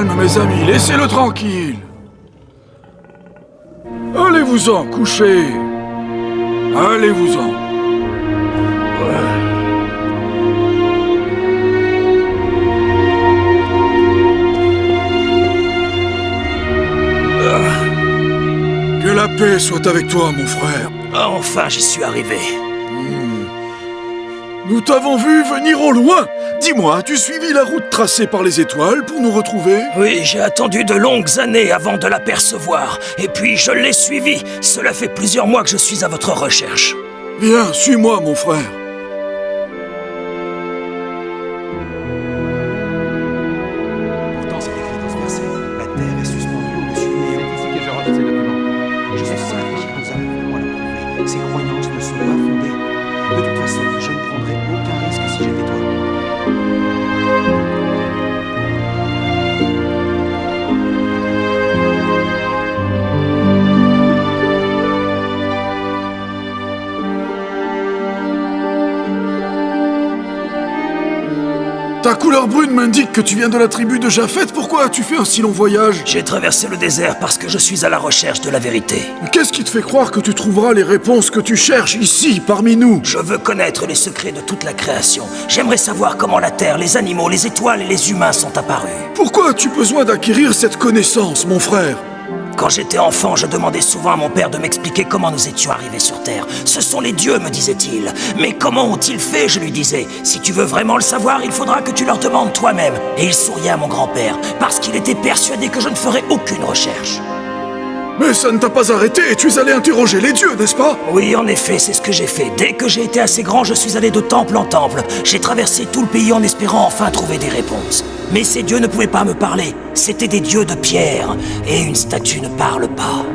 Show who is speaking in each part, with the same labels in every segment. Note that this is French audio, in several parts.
Speaker 1: calme, mes amis, laissez-le tranquille. Allez-vous-en, couchez. Allez-vous-en. Que la paix soit avec toi, mon frère.
Speaker 2: Enfin, j'y suis arrivé.
Speaker 1: Nous t'avons vu venir au loin. Dis-moi, as-tu suivi la route tracée par les étoiles pour nous retrouver?
Speaker 2: Oui, j'ai attendu de longues années avant de l'apercevoir. Et puis, je l'ai suivi. Cela fait plusieurs mois que je suis à votre recherche.
Speaker 1: Viens, suis-moi, mon frère.
Speaker 3: Pourtant, c'est écrit dans ce verset. La terre est suspendue au-dessus du néant.
Speaker 4: Ainsi que je reçois ces documents.
Speaker 3: Je suis certain que nous arriverons à le prouver. Ces croyances ne sont pas fondées. De toute façon, je ne prendrai aucun risque si j'étais toi.
Speaker 1: Ta couleur brune m'indique que tu viens de la tribu de Japhet. Pourquoi as-tu fait un si long voyage?
Speaker 2: J'ai traversé le désert parce que je suis à la recherche de la vérité.
Speaker 1: Qu'est-ce qui te fait croire que tu trouveras les réponses que tu cherches ici, parmi nous?
Speaker 2: Je veux connaître les secrets de toute la création. J'aimerais savoir comment la terre, les animaux, les étoiles et les humains sont apparus.
Speaker 1: Pourquoi as-tu besoin d'acquérir cette connaissance, mon frère?
Speaker 2: Quand j'étais enfant, je demandais souvent à mon père de m'expliquer comment nous étions arrivés sur Terre. Ce sont les dieux, me disait-il. Mais comment ont-ils fait, je lui disais. Si tu veux vraiment le savoir, il faudra que tu leur demandes toi-même. Et il souriait à mon grand-père, parce qu'il était persuadé que je ne ferais aucune recherche.
Speaker 1: Mais ça ne t'a pas arrêté et tu es allé interroger les dieux, n'est-ce pas?
Speaker 2: Oui, en effet, c'est ce que j'ai fait. Dès que j'ai été assez grand, je suis allé de temple en temple. J'ai traversé tout le pays en espérant enfin trouver des réponses. Mais ces dieux ne pouvaient pas me parler. C'étaient des dieux de pierre. Et une statue ne parle pas.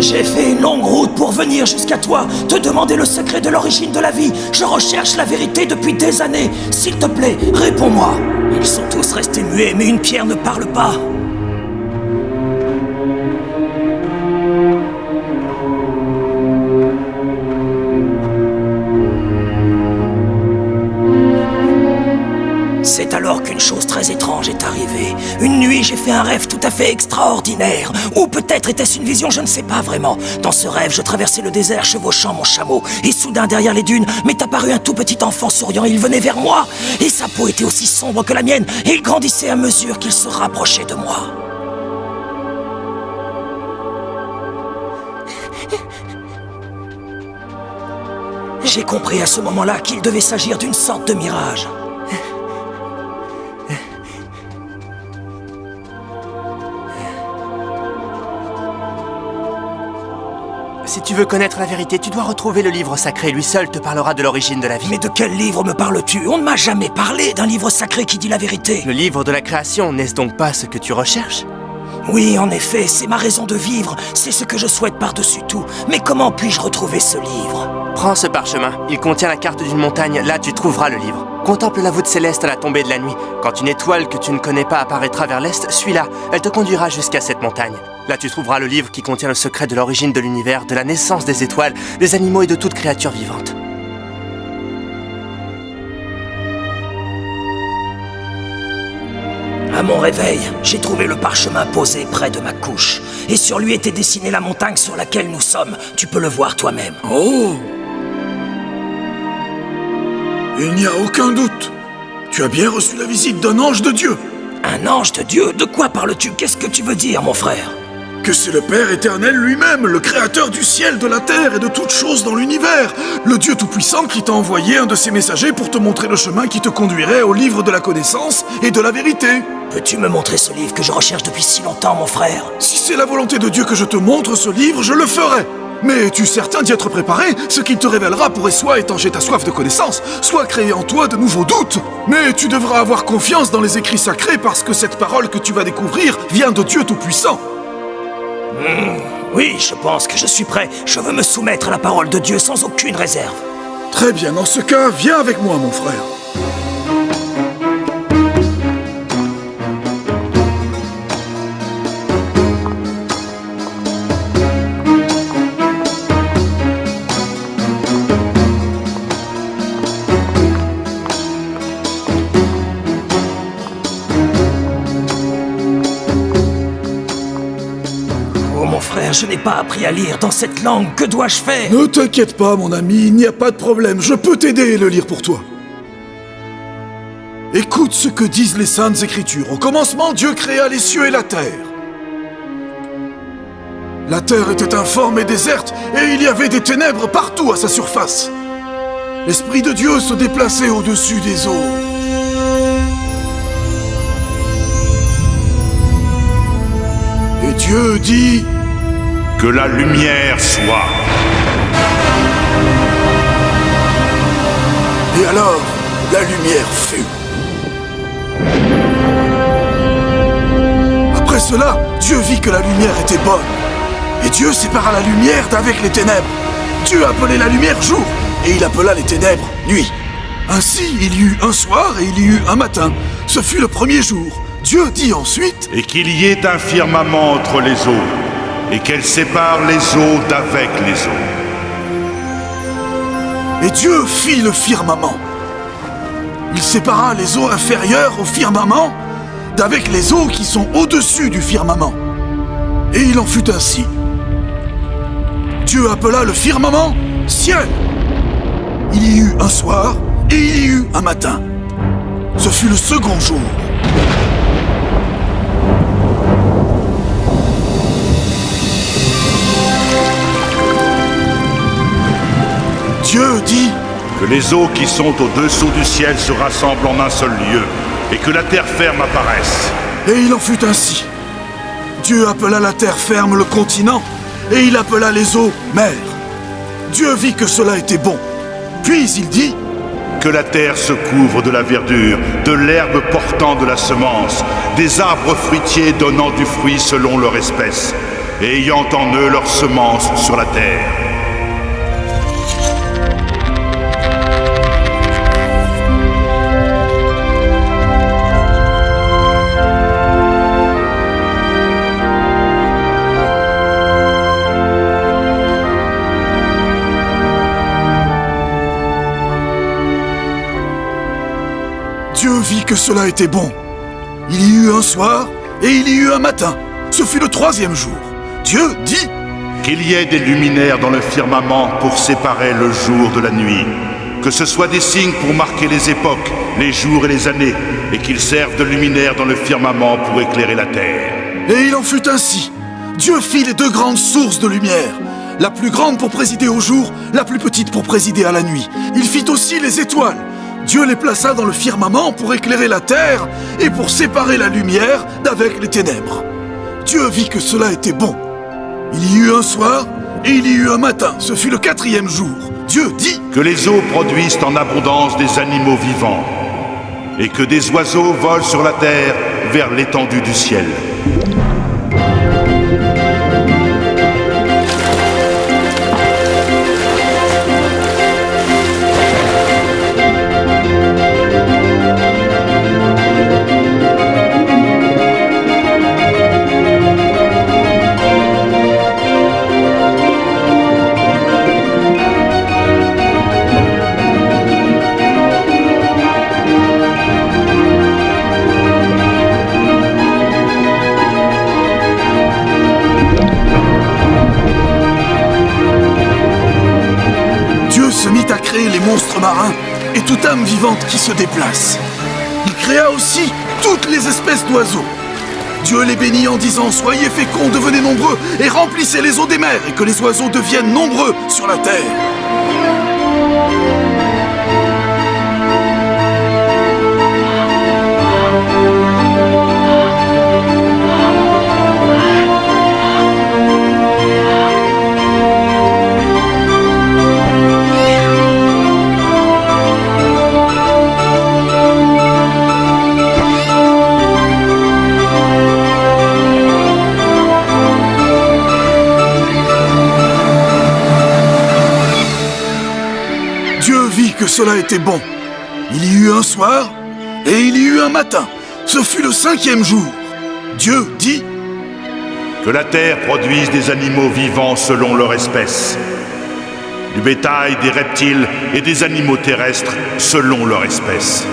Speaker 2: J'ai fait une longue route pour venir jusqu'à toi, te demander le secret de l'origine de la vie. Je recherche la vérité depuis des années. S'il te plaît, réponds-moi. Ils sont tous restés muets, mais une pierre ne parle pas. C'est alors qu'une chose très étrange est arrivée. Une nuit, j'ai fait un rêve tout à fait extraordinaire. Ou peut-être était-ce une vision, je ne sais pas vraiment. Dans ce rêve, je traversais le désert chevauchant mon chameau. Et soudain, derrière les dunes, m'est apparu un tout petit enfant souriant. Il venait vers moi. Et sa peau était aussi sombre que la mienne. Et il grandissait à mesure qu'il se rapprochait de moi. J'ai compris à ce moment-là qu'il devait s'agir d'une sorte de mirage.
Speaker 5: Si tu veux connaître la vérité, tu dois retrouver le livre sacré. Lui seul te parlera de l'origine de la vie.
Speaker 2: Mais de quel livre me parles-tu? On ne m'a jamais parlé d'un livre sacré qui dit la vérité.
Speaker 5: Le livre de la création, n'est-ce donc pas ce que tu recherches?
Speaker 2: Oui, en effet, c'est ma raison de vivre. C'est ce que je souhaite par-dessus tout. Mais comment puis-je retrouver ce livre?
Speaker 5: Prends ce parchemin. Il contient la carte d'une montagne. Là, tu trouveras le livre. Contemple la voûte céleste à la tombée de la nuit. Quand une étoile que tu ne connais pas apparaîtra vers l'est, suis-la. Elle te conduira jusqu'à cette montagne. Là, tu trouveras le livre qui contient le secret de l'origine de l'univers, de la naissance des étoiles, des animaux et de toute créature vivante.
Speaker 2: À mon réveil, j'ai trouvé le parchemin posé près de ma couche. Et sur lui était dessinée la montagne sur laquelle nous sommes. Tu peux le voir toi-même.
Speaker 1: Oh! Il n'y a aucun doute. Tu as bien reçu la visite d'un ange de Dieu.
Speaker 2: Un ange de Dieu? De quoi parles-tu? Qu'est-ce que tu veux dire, mon frère?
Speaker 1: Que c'est le Père éternel lui-même, le créateur du ciel, de la terre et de toutes choses dans l'univers. Le Dieu tout-puissant qui t'a envoyé un de ses messagers pour te montrer le chemin qui te conduirait au livre de la connaissance et de la vérité.
Speaker 2: Peux-tu me montrer ce livre que je recherche depuis si longtemps, mon frère?
Speaker 1: Si c'est la volonté de Dieu que je te montre ce livre, je le ferai. Mais es-tu certain d'y être préparé? Ce qu'il te révélera pourrait soit étancher ta soif de connaissance, soit créer en toi de nouveaux doutes. Mais tu devras avoir confiance dans les écrits sacrés parce que cette parole que tu vas découvrir vient de Dieu tout-puissant.
Speaker 2: Oui, je pense que je suis prêt. Je veux me soumettre à la parole de Dieu sans aucune réserve.
Speaker 1: Très bien, dans ce cas, viens avec moi, mon frère.
Speaker 2: n'ai pas appris à lire dans cette langue. Que dois-je faire?
Speaker 1: Ne t'inquiète pas, mon ami, il n'y a pas de problème. Je peux t'aider et le lire pour toi. Écoute ce que disent les Saintes Écritures. Au commencement, Dieu créa les cieux et la terre. La terre était informe et déserte, et il y avait des ténèbres partout à sa surface. L'Esprit de Dieu se déplaçait au-dessus des eaux. Et Dieu dit...
Speaker 6: Que la lumière soit.
Speaker 1: Et alors, la lumière fut. Après cela, Dieu vit que la lumière était bonne. Et Dieu sépara la lumière d'avec les ténèbres. Dieu appelait la lumière jour, et il appela les ténèbres nuit. Ainsi, il y eut un soir et il y eut un matin. Ce fut le premier jour. Dieu dit ensuite...
Speaker 6: Et qu'il y ait un firmament entre les eaux, et qu'elle sépare les eaux d'avec les eaux.
Speaker 1: Et Dieu fit le firmament. Il sépara les eaux inférieures au firmament d'avec les eaux qui sont au-dessus du firmament. Et il en fut ainsi. Dieu appela le firmament ciel. Il y eut un soir et il y eut un matin. Ce fut le second jour. Dieu dit...
Speaker 6: Que les eaux qui sont au-dessous du ciel se rassemblent en un seul lieu, et que la terre ferme apparaisse.
Speaker 1: Et il en fut ainsi. Dieu appela la terre ferme le continent, et il appela les eaux mer. Dieu vit que cela était bon. Puis il dit...
Speaker 6: Que la terre se couvre de la verdure, de l'herbe portant de la semence, des arbres fruitiers donnant du fruit selon leur espèce, et ayant en eux leur semence sur la terre.
Speaker 1: Dieu vit que cela était bon. Il y eut un soir et il y eut un matin. Ce fut le troisième jour. Dieu dit...
Speaker 6: Qu'il y ait des luminaires dans le firmament pour séparer le jour de la nuit. Que ce soit des signes pour marquer les époques, les jours et les années, et qu'ils servent de luminaires dans le firmament pour éclairer la terre.
Speaker 1: Et il en fut ainsi. Dieu fit les deux grandes sources de lumière. La plus grande pour présider au jour, la plus petite pour présider à la nuit. Il fit aussi les étoiles. Dieu les plaça dans le firmament pour éclairer la terre et pour séparer la lumière d'avec les ténèbres. Dieu vit que cela était bon. Il y eut un soir et il y eut un matin. Ce fut le quatrième jour. Dieu dit...
Speaker 6: Que les eaux produisent en abondance des animaux vivants, et que des oiseaux volent sur la terre vers l'étendue du ciel.
Speaker 1: Les monstres marins et toute âme vivante qui se déplace. Il créa aussi toutes les espèces d'oiseaux. Dieu les bénit en disant « Soyez féconds, devenez nombreux et remplissez les eaux des mers et que les oiseaux deviennent nombreux sur la terre. » Que cela était bon. Il y eut un soir et il y eut un matin. Ce fut le cinquième jour. Dieu dit...
Speaker 6: Que la terre produise des animaux vivants selon leur espèce, du bétail, des reptiles et des animaux terrestres selon leur espèce.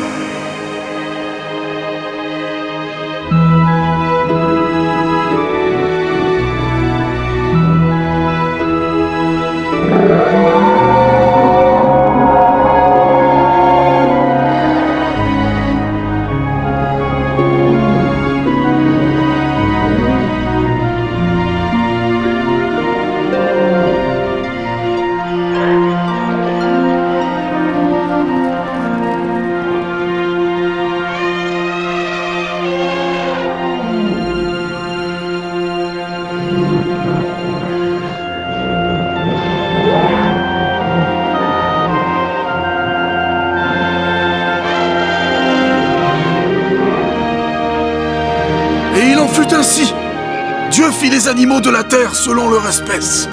Speaker 1: animaux de la terre selon leur espèce,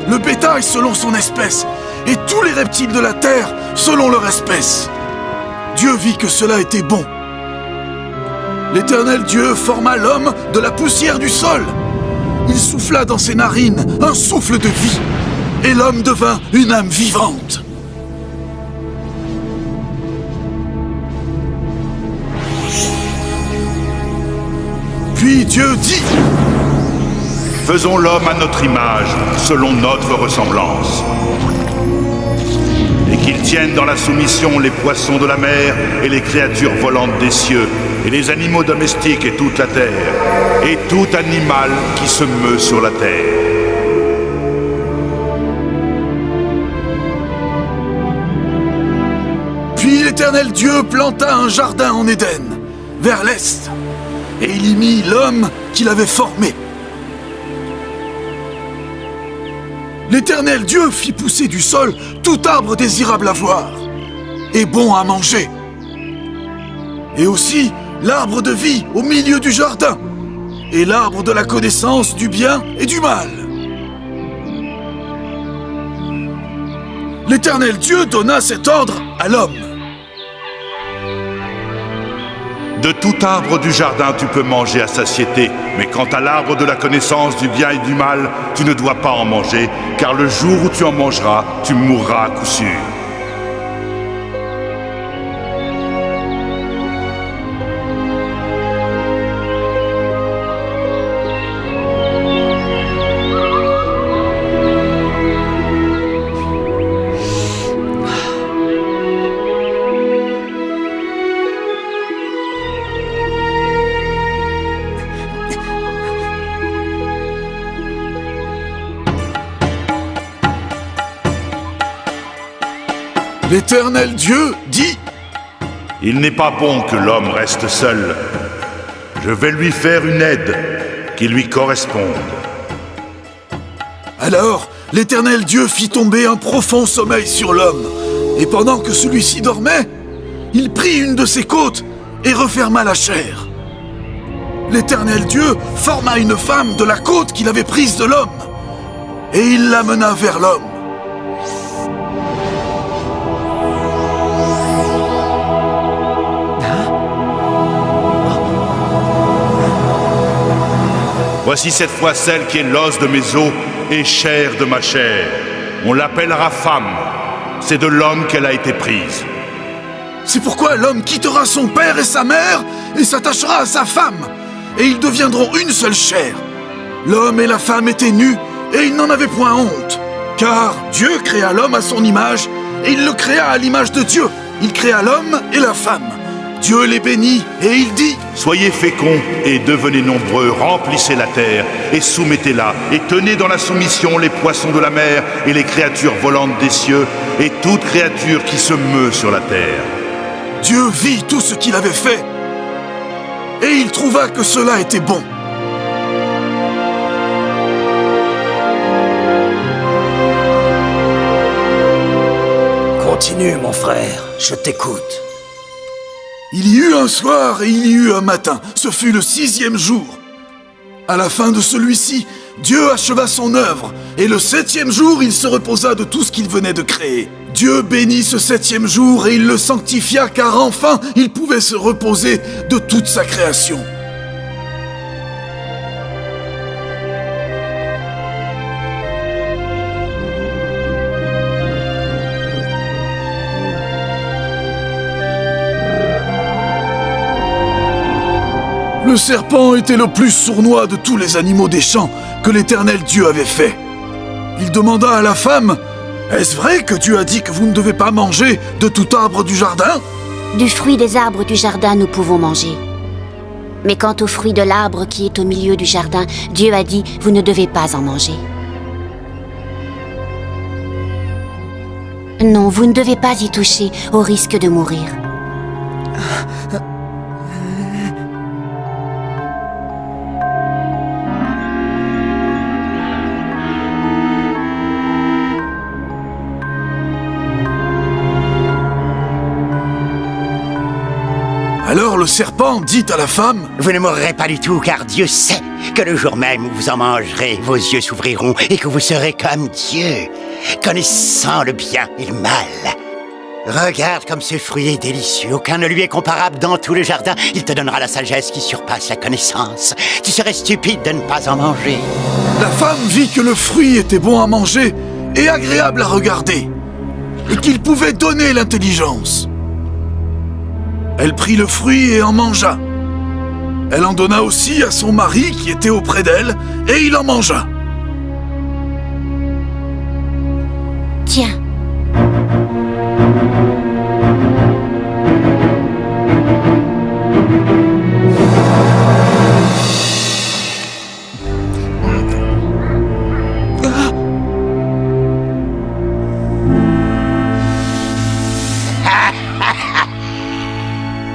Speaker 1: le bétail selon son espèce, et tous les reptiles de la terre selon leur espèce. Dieu vit que cela était bon. L'Éternel Dieu forma l'homme de la poussière du sol. Il souffla dans ses narines un souffle de vie, et l'homme devint une âme vivante. Puis Dieu dit:
Speaker 6: Faisons l'homme à notre image, selon notre ressemblance. Et qu'il tienne dans la soumission les poissons de la mer et les créatures volantes des cieux, et les animaux domestiques et toute la terre, et tout animal qui se meut sur la terre.
Speaker 1: Puis l'Éternel Dieu planta un jardin en Éden, vers l'est, et il y mit l'homme qu'il avait formé. L'Éternel Dieu fit pousser du sol tout arbre désirable à voir, et bon à manger, et aussi l'arbre de vie au milieu du jardin, et l'arbre de la connaissance du bien et du mal. L'Éternel Dieu donna cet ordre à l'homme.
Speaker 6: De tout arbre du jardin tu peux manger à satiété, mais quant à l'arbre de la connaissance du bien et du mal, tu ne dois pas en manger, car le jour où tu en mangeras, tu mourras à coup sûr.
Speaker 1: L'Éternel Dieu dit:
Speaker 6: Il n'est pas bon que l'homme reste seul. Je vais lui faire une aide qui lui corresponde.
Speaker 1: Alors, l'Éternel Dieu fit tomber un profond sommeil sur l'homme, et pendant que celui-ci dormait, il prit une de ses côtes et referma la chair. L'Éternel Dieu forma une femme de la côte qu'il avait prise de l'homme, et il l'amena vers l'homme.
Speaker 6: Voici cette fois celle qui est l'os de mes os et chair de ma chair. On l'appellera femme. C'est de l'homme qu'elle a été prise.
Speaker 1: C'est pourquoi l'homme quittera son père et sa mère et s'attachera à sa femme, et ils deviendront une seule chair. L'homme et la femme étaient nus, et ils n'en avaient point honte. Car Dieu créa l'homme à son image, et il le créa à l'image de Dieu. Il créa l'homme et la femme. Dieu les bénit, et il dit:
Speaker 6: Soyez féconds et devenez nombreux, remplissez la terre et soumettez-la, et tenez dans la soumission les poissons de la mer et les créatures volantes des cieux, et toute créature qui se meut sur la terre.
Speaker 1: Dieu vit tout ce qu'il avait fait, et il trouva que cela était bon.
Speaker 2: Continue, mon frère, je t'écoute.
Speaker 1: Il y eut un soir et il y eut un matin. Ce fut le 6e jour. À la fin de celui-ci, Dieu acheva son œuvre, et le 7e jour, il se reposa de tout ce qu'il venait de créer. Dieu bénit ce 7e jour et il le sanctifia, car enfin, il pouvait se reposer de toute sa création. Le serpent était le plus sournois de tous les animaux des champs que l'Éternel Dieu avait fait. Il demanda à la femme: Est-ce vrai que Dieu a dit que vous ne devez pas manger de tout arbre du jardin?
Speaker 7: Du fruit des arbres du jardin, nous pouvons manger. Mais quant au fruit de l'arbre qui est au milieu du jardin, Dieu a dit: vous ne devez pas en manger. Non, vous ne devez pas y toucher, au risque de mourir.
Speaker 1: Alors le serpent dit à la femme:
Speaker 8: Vous ne mourrez pas du tout, car Dieu sait que le jour même où vous en mangerez, vos yeux s'ouvriront et que vous serez comme Dieu, connaissant le bien et le mal. Regarde comme ce fruit est délicieux, aucun ne lui est comparable dans tout le jardin. Il te donnera la sagesse qui surpasse la connaissance. Tu serais stupide de ne pas en manger.
Speaker 1: La femme vit que le fruit était bon à manger et agréable à regarder, et qu'il pouvait donner l'intelligence. Elle prit le fruit et en mangea. Elle en donna aussi à son mari qui était auprès d'elle, et il en mangea.
Speaker 7: Tiens.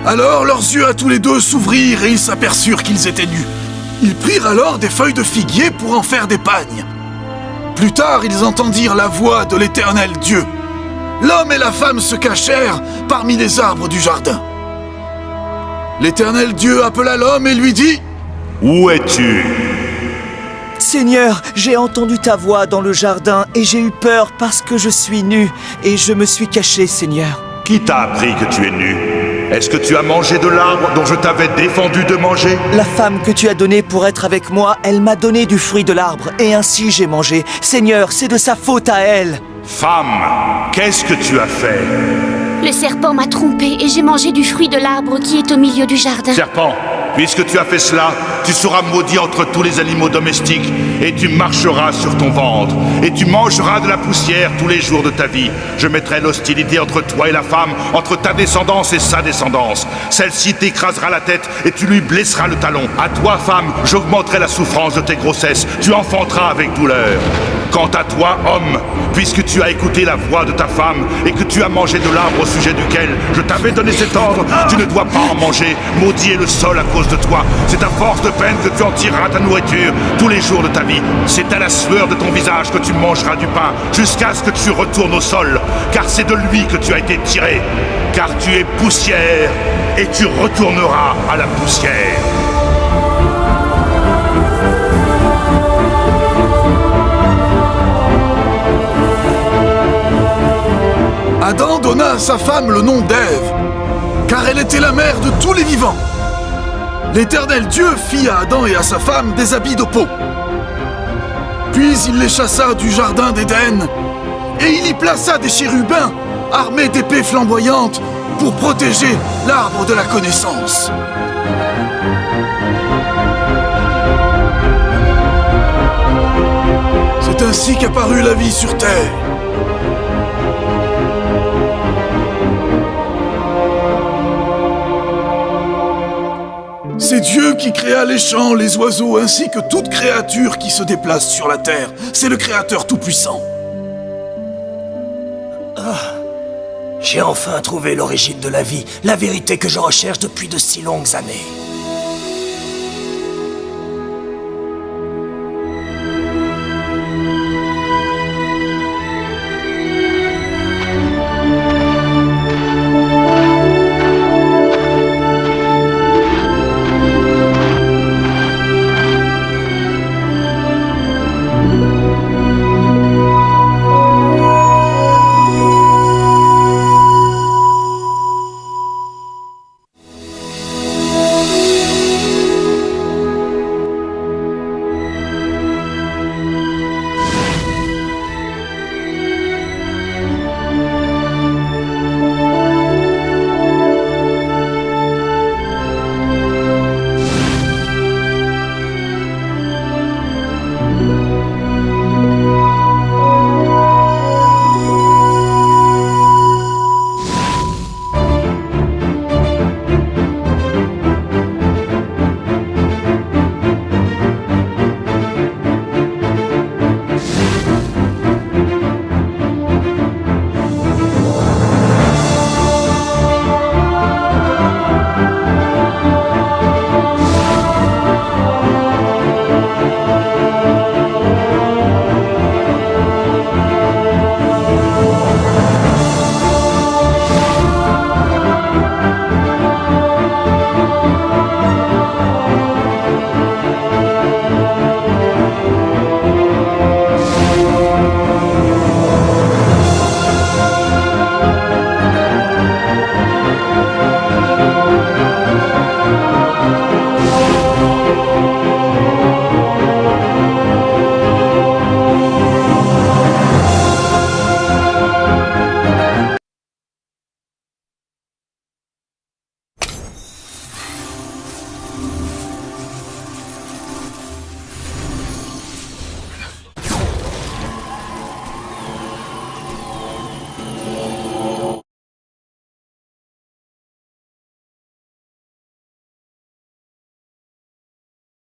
Speaker 1: Alors leurs yeux à tous les deux s'ouvrirent et ils s'aperçurent qu'ils étaient nus. Ils prirent alors des feuilles de figuier pour en faire des pagnes. Plus tard, ils entendirent la voix de l'Éternel Dieu. L'homme et la femme se cachèrent parmi les arbres du jardin. L'Éternel Dieu appela l'homme et lui dit:
Speaker 6: Où es-tu?
Speaker 9: Seigneur, j'ai entendu ta voix dans le jardin et j'ai eu peur parce que je suis nu et je me suis caché, Seigneur.
Speaker 6: Qui t'a appris que tu es nu? Est-ce que tu as mangé de l'arbre dont je t'avais défendu de manger?
Speaker 9: La femme que tu as donnée pour être avec moi, elle m'a donné du fruit de l'arbre et ainsi j'ai mangé. Seigneur, c'est de sa faute à elle.
Speaker 6: Femme, qu'est-ce que tu as fait?
Speaker 7: Le serpent m'a trompé et j'ai mangé du fruit de l'arbre qui est au milieu du jardin.
Speaker 6: Serpent, puisque tu as fait cela, tu seras maudit entre tous les animaux domestiques, et tu marcheras sur ton ventre, et tu mangeras de la poussière tous les jours de ta vie. Je mettrai l'hostilité entre toi et la femme, entre ta descendance et sa descendance. Celle-ci t'écrasera la tête, et tu lui blesseras le talon. À toi, femme, j'augmenterai la souffrance de tes grossesses. Tu enfanteras avec douleur. Quant à toi, homme, puisque tu as écouté la voix de ta femme, et que tu as mangé de l'arbre au sujet duquel je t'avais donné cet ordre, tu ne dois pas en manger. Maudit est le sol à cause de toi. C'est à force de peine que tu en tireras ta nourriture tous les jours de ta vie. C'est à la sueur de ton visage que tu mangeras du pain, jusqu'à ce que tu retournes au sol, car c'est de lui que tu as été tiré. Car tu es poussière, et tu retourneras à la poussière.
Speaker 1: Adam donna à sa femme le nom d'Ève, car elle était la mère de tous les vivants. L'Éternel Dieu fit à Adam et à sa femme des habits de peau. Puis il les chassa du jardin d'Éden, et il y plaça des chérubins armés d'épées flamboyantes pour protéger l'arbre de la connaissance. C'est ainsi qu'apparut la vie sur terre. C'est Dieu qui créa les champs, les oiseaux, ainsi que toute créature qui se déplace sur la terre. C'est le Créateur Tout-Puissant.
Speaker 2: J'ai enfin trouvé l'origine de la vie, la vérité que je recherche depuis de si longues années.